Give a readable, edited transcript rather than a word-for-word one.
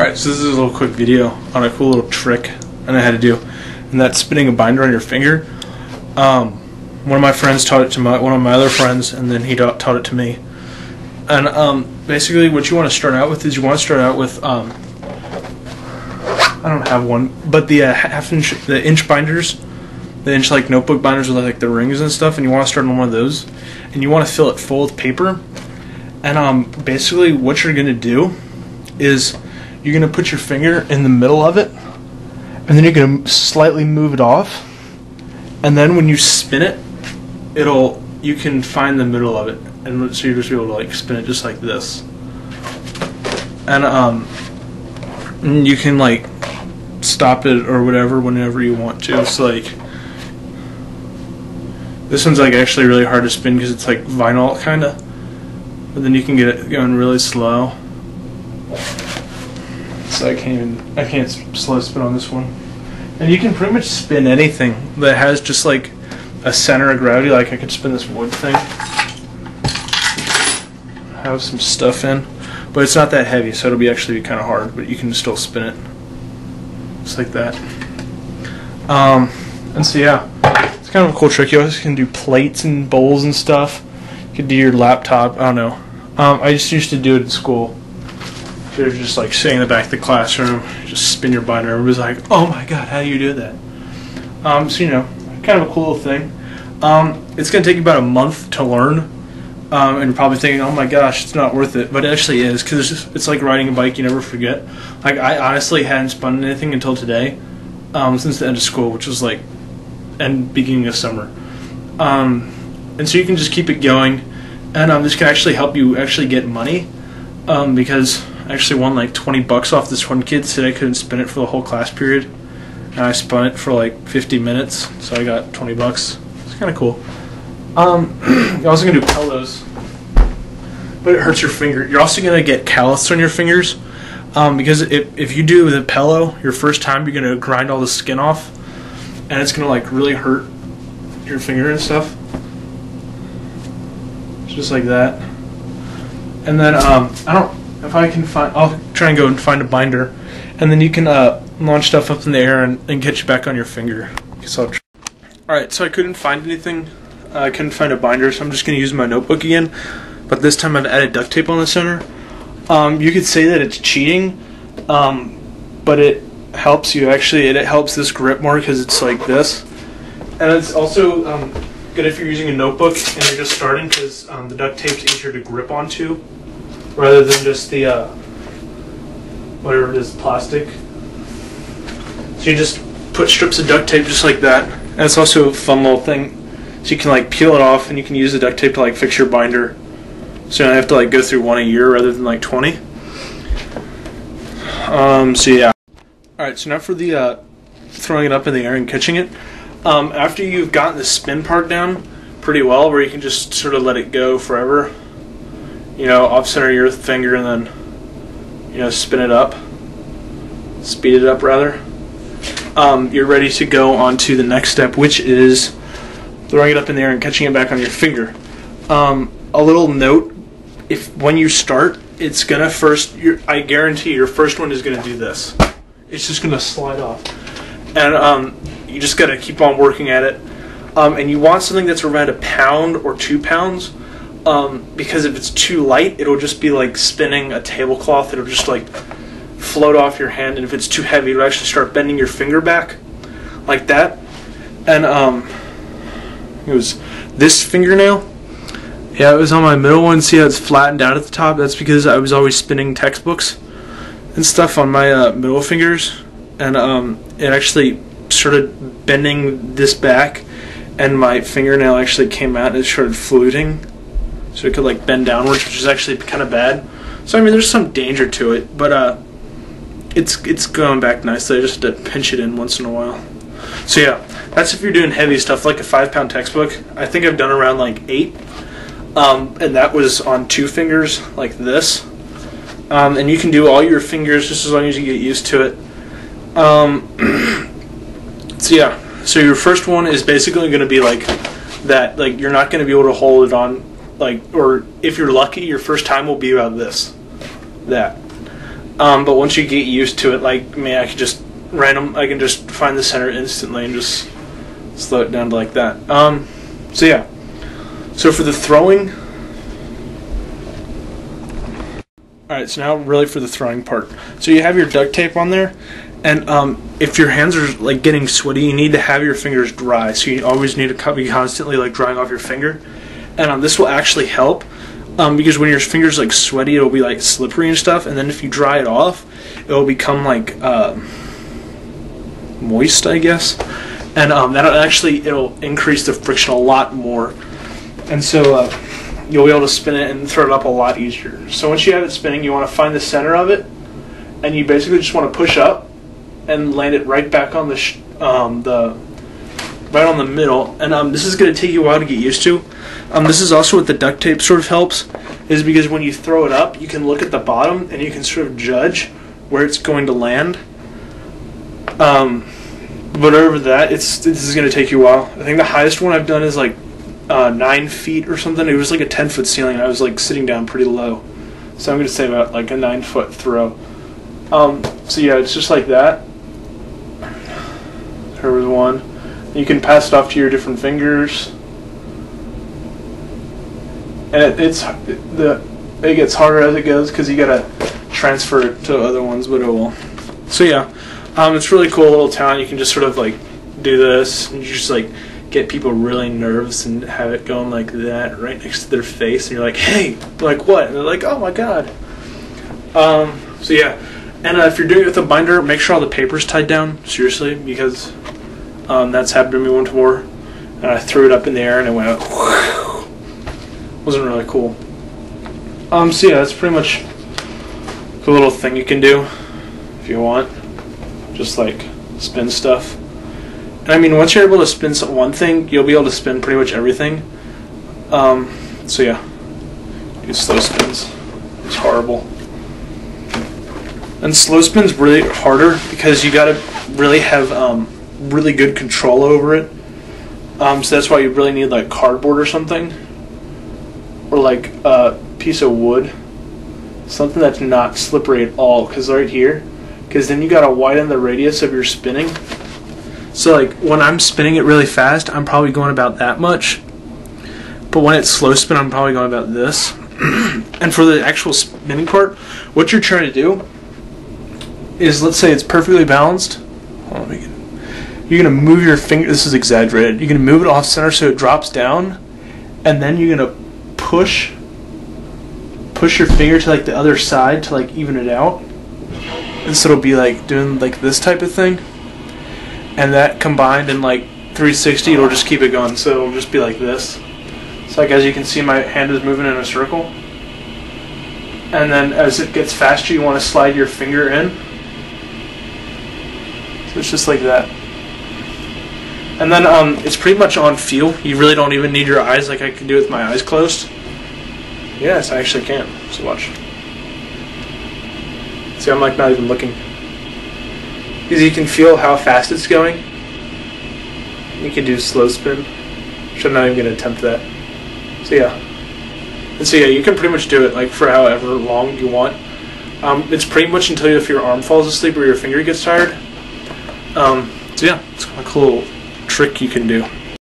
Alright, so this is a little quick video on a cool little trick I know how to do, and that's spinning a binder on your finger. One of my friends taught it to one of my other friends, and then he taught it to me. And basically what you want to start out with is you want to start out with I don't have one, but the the inch binders, the inch like notebook binders with like the rings and stuff, and you want to start on one of those, and you want to fill it full with paper. And basically what you're gonna do is you're gonna put your finger in the middle of it, and then you're gonna slightly move it off, and then when you spin it, you can find the middle of it, and so you're just able to like spin it just like this, and you can like stop it or whatever whenever you want to. So like this one's like actually really hard to spin because it's like vinyl kinda, but then you can get it going really slow. So I can't slow spin on this one. And you can pretty much spin anything that has just like a center of gravity. Like I could spin this wood thing, have some stuff in, but it's not that heavy, so it'll actually be kind of hard, but you can still spin it just like that. And so yeah, it's kind of a cool trick. You also can do plates and bowls and stuff. You could do your laptop. I don't know. I just used to do it in school. They're just like sitting in the back of the classroom, just spin your binder. Everybody's like, "Oh my god, how do you do that?" So you know, kind of a cool little thing. It's gonna take you about a month to learn, and you're probably thinking, "Oh my gosh, it's not worth it," but it actually is, because it's like riding a bike. You never forget. Like I honestly hadn't spun anything until today, since the end of school, which was like beginning of summer. And so you can just keep it going, and this can actually help you actually get money, because I actually won like 20 bucks off this one kid. Said I couldn't spin it for the whole class period, and I spun it for like 50 minutes, so I got 20 bucks. It's kind of cool. You're also gonna do pillows, but it hurts your finger. You're also gonna get callus on your fingers, because if you do the pillow your first time, you're gonna grind all the skin off, and it's gonna like really hurt your finger and stuff. Just like that. And then I'll try and go and find a binder, and then you can launch stuff up in the air and get you back on your finger. Alright, so I couldn't find anything. I couldn't find a binder, so I'm just going to use my notebook again, but this time I've added duct tape on the center. You could say that it's cheating, but it helps you actually. It helps this grip more because it's like this, and it's also good if you're using a notebook and you're just starting, because the duct tape's easier to grip onto rather than just the whatever it is, plastic. So you just put strips of duct tape just like that, and it's also a fun little thing. So you can like peel it off, and you can use the duct tape to like fix your binder, so you don't have to like go through one a year rather than like 20. So yeah. Alright, so now for the throwing it up in the air and catching it. After you've gotten the spin part down pretty well, where you can just sort of let it go forever, you know, off center your finger and then, you know, spin it up, speed it up rather, you're ready to go on to the next step, which is throwing it up in the air and catching it back on your finger. A little note, when you start, it's gonna I guarantee your first one is gonna do this. It's just gonna slide off, and you just gotta keep on working at it. And you want something that's around 1 pound or 2 pounds, because if it's too light, it'll just be like spinning a tablecloth. It'll just like float off your hand, and if it's too heavy, it'll actually start bending your finger back like that. And it was this fingernail. Yeah, it was on my middle one. See how it's flattened out at the top? That's because I was always spinning textbooks and stuff on my middle fingers, and it actually started bending this back, and my fingernail actually came out and it started fluting, so it could like bend downwards, which is actually kind of bad. So I mean, there's some danger to it, but it's going back nicely. I just have to pinch it in once in a while. So yeah, that's if you're doing heavy stuff like a 5-pound textbook. I think I've done around like 8, and that was on 2 fingers like this. And you can do all your fingers just as long as you get used to it. So yeah, so your first one is basically going to be like that. Like you're not going to be able to hold it on, like, or if you're lucky, your first time will be about that. But once you get used to it, like me, I can just find the center instantly and just slow it down to like that. So yeah. So for the throwing, alright, so now really for the throwing part. So you have your duct tape on there, and if your hands are like getting sweaty, you need to have your fingers dry. So you always need to be constantly like drying off your finger, and this will actually help. Because when your finger's like sweaty, it'll be like slippery and stuff, and then if you dry it off, it'll become like moist, I guess, and it'll increase the friction a lot more, and so you'll be able to spin it and throw it up a lot easier. So once you have it spinning, you want to find the center of it, and you basically just want to push up and land it right back on right on the middle, and this is going to take you a while to get used to. This is also what the duct tape sort of helps, is because when you throw it up, you can look at the bottom and you can sort of judge where it's going to land. But over that, this is going to take you a while. I think the highest one I've done is like 9 feet or something. It was like a 10-foot ceiling, and I was like sitting down pretty low. So I'm going to say about like a 9-foot throw. So yeah, it's just like that. There was one. You can pass it off to your different fingers, and it gets harder as it goes because you gotta transfer it to other ones, but it will. So yeah, it's really cool little talent. You can just sort of like do this, and you just like get people really nervous and have it going like that right next to their face, and you're like, hey, like what? And they're like, oh my god. So yeah, and if you're doing it with a binder, make sure all the paper's tied down, seriously, because that's happened to me once more, and I threw it up in the air and it went out. Wasn't really cool. So yeah, that's pretty much a little thing you can do if you want, just like spin stuff. And I mean, once you're able to spin one thing, you'll be able to spin pretty much everything. So yeah, do slow spins. It's horrible. And slow spin's really harder because you gotta really have really good control over it. So that's why you really need like cardboard or something, or like a piece of wood, something that's not slippery at all. Because right here, because then you gotta widen the radius of your spinning. So like when I'm spinning it really fast, I'm probably going about that much, but when it's slow spin, I'm probably going about this. And for the actual spinning part, what you're trying to do is, let's say it's perfectly balanced. Hold on, you're going to move your finger, this is exaggerated, you're going to move it off center so it drops down, and then you're going to push your finger to like the other side to like even it out, and so it'll be like doing like this type of thing, and that combined in like 360, it'll just keep it going, so it'll just be like this. So like as you can see, my hand is moving in a circle, and then as it gets faster, you want to slide your finger in, so it's just like that. And then it's pretty much on feel. You really don't even need your eyes, like I can do with my eyes closed. Yes, I actually can. So watch. See, I'm like not even looking. Because you can feel how fast it's going. You can do slow spin. I'm not even going to attempt that. So yeah. And so yeah, you can pretty much do it like for however long you want. It's pretty much until if your arm falls asleep or your finger gets tired. So yeah, it's a cool trick you can do.